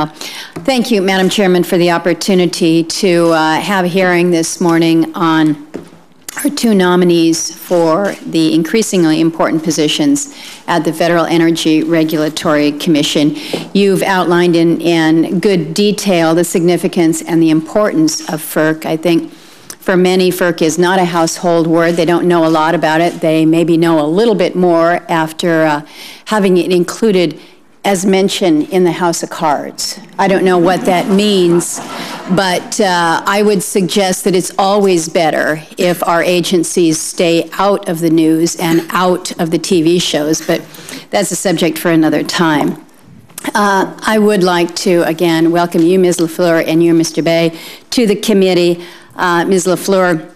Thank you, Madam Chairman, for the opportunity to have a hearing this morning on our two nominees for the increasingly important positions at the Federal Energy Regulatory Commission. You've outlined in good detail the significance and the importance of FERC. I think for many, FERC is not a household word. They don't know a lot about it. They maybe know a little bit more after having it included as mentioned in the House of Cards. I don't know what that means, but I would suggest that it's always better if our agencies stay out of the news and out of the TV shows, but that's a subject for another time. I would like to, again, welcome you, Ms. LaFleur, and you, Mr. Bay, to the committee. Ms. LaFleur,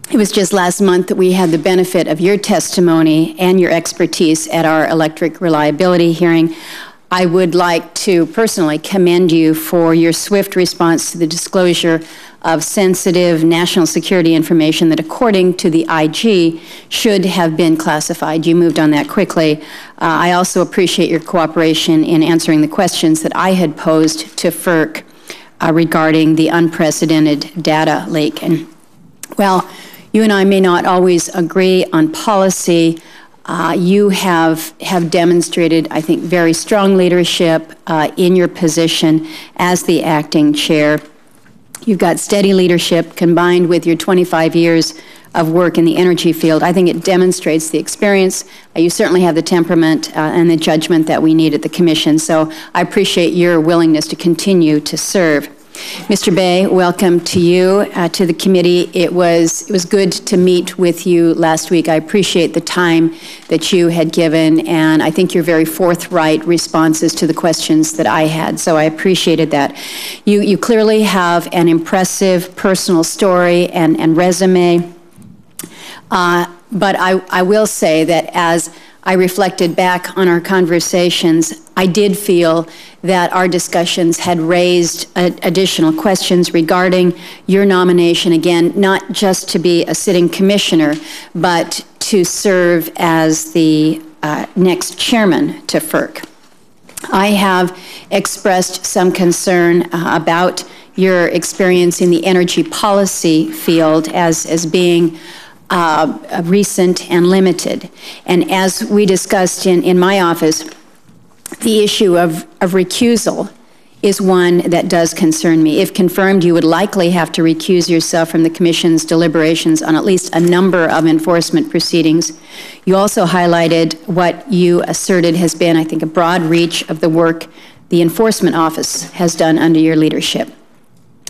it was just last month that we had the benefit of your testimony and your expertise at our electric reliability hearing. I would like to personally commend you for your swift response to the disclosure of sensitive national security information that, according to the IG, should have been classified. You moved on that quickly. I also appreciate your cooperation in answering the questions that I had posed to FERC regarding the unprecedented data leak. And, well, you and I may not always agree on policy. You have demonstrated, I think, very strong leadership in your position as the acting chair. You've got steady leadership combined with your 25 years of work in the energy field. I think it demonstrates the experience. You certainly have the temperament and the judgment that we need at the Commission. So I appreciate your willingness to continue to serve. Mr. Bay, welcome to you, to the committee. It was good to meet with you last week. I appreciate the time that you had given, and I think your very forthright responses to the questions that I had, so I appreciated that. You clearly have an impressive personal story and resume, but I will say that as I reflected back on our conversations, I did feel that our discussions had raised additional questions regarding your nomination, again, not just to be a sitting commissioner, but to serve as the next chairman to FERC. I have expressed some concern about your experience in the energy policy field as being recent and limited. And as we discussed in my office, the issue of recusal is one that does concern me. If confirmed, you would likely have to recuse yourself from the Commission's deliberations on at least a number of enforcement proceedings. You also highlighted what you asserted has been, I think, a broad reach of the work the Enforcement Office has done under your leadership.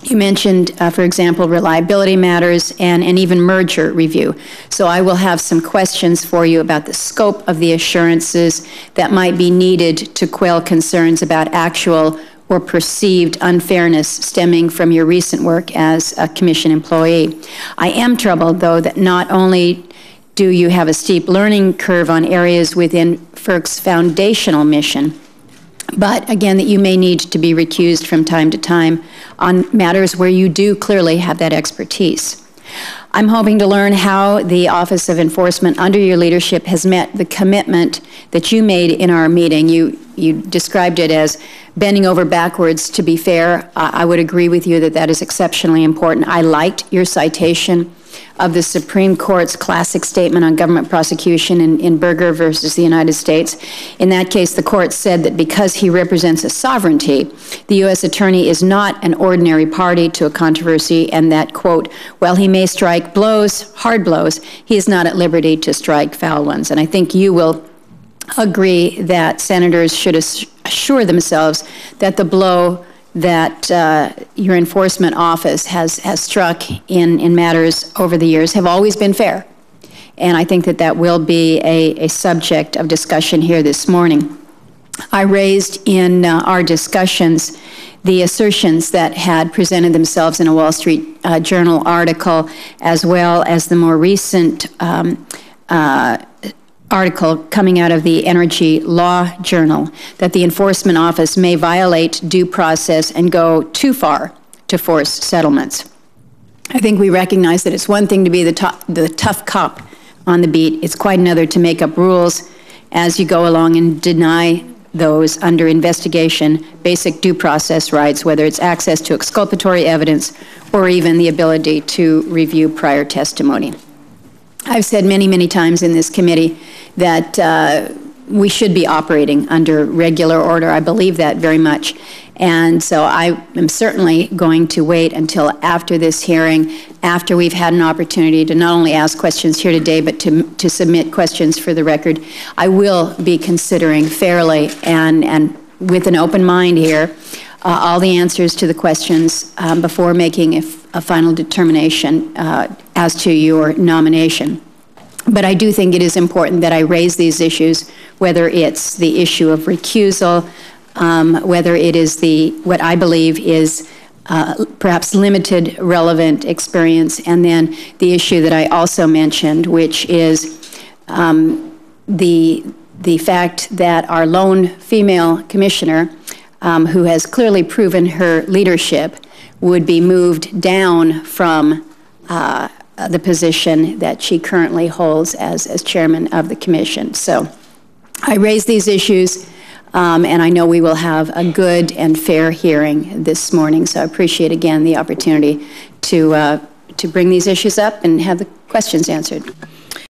You mentioned, for example, reliability matters and even merger review. So I will have some questions for you about the scope of the assurances that might be needed to quell concerns about actual or perceived unfairness stemming from your recent work as a Commission employee. I am troubled, though, that not only do you have a steep learning curve on areas within FERC's foundational mission, but again, that you may need to be recused from time to time on matters where you do clearly have that expertise. I'm hoping to learn how the Office of Enforcement under your leadership has met the commitment that you made in our meeting. You described it as bending over backwards to be fair. I would agree with you that that is exceptionally important. I liked your citation of the Supreme Court's classic statement on government prosecution in Berger versus the United States. In that case, the court said that because he represents a sovereignty, the U.S. attorney is not an ordinary party to a controversy, and that, quote, while he may strike blows, hard blows, he is not at liberty to strike foul ones. And I think you will agree that senators should assure themselves that the blow that your enforcement office has struck in matters over the years have always been fair. And I think that that will be a subject of discussion here this morning. I raised in our discussions the assertions that had presented themselves in a Wall Street Journal article, as well as the more recent article coming out of the Energy Law Journal, that the Enforcement Office may violate due process and go too far to force settlements. I think we recognize that it's one thing to be the tough cop on the beat. It's quite another to make up rules as you go along and deny those under investigation, basic due process rights, whether it's access to exculpatory evidence or even the ability to review prior testimony. I've said many, many times in this committee that we should be operating under regular order. I believe that very much. And so I am certainly going to wait until after this hearing, after we've had an opportunity to not only ask questions here today, but to submit questions for the record. I will be considering fairly and with an open mind here all the answers to the questions before making a final determination as to your nomination. But I do think it is important that I raise these issues, whether it's the issue of recusal, whether it is what I believe is perhaps limited relevant experience, and then the issue that I also mentioned, which is the fact that our lone female commissioner, who has clearly proven her leadership, would be moved down from the position that she currently holds as chairman of the commission. So I raise these issues, and I know we will have a good and fair hearing this morning. So I appreciate again the opportunity to bring these issues up and have the questions answered.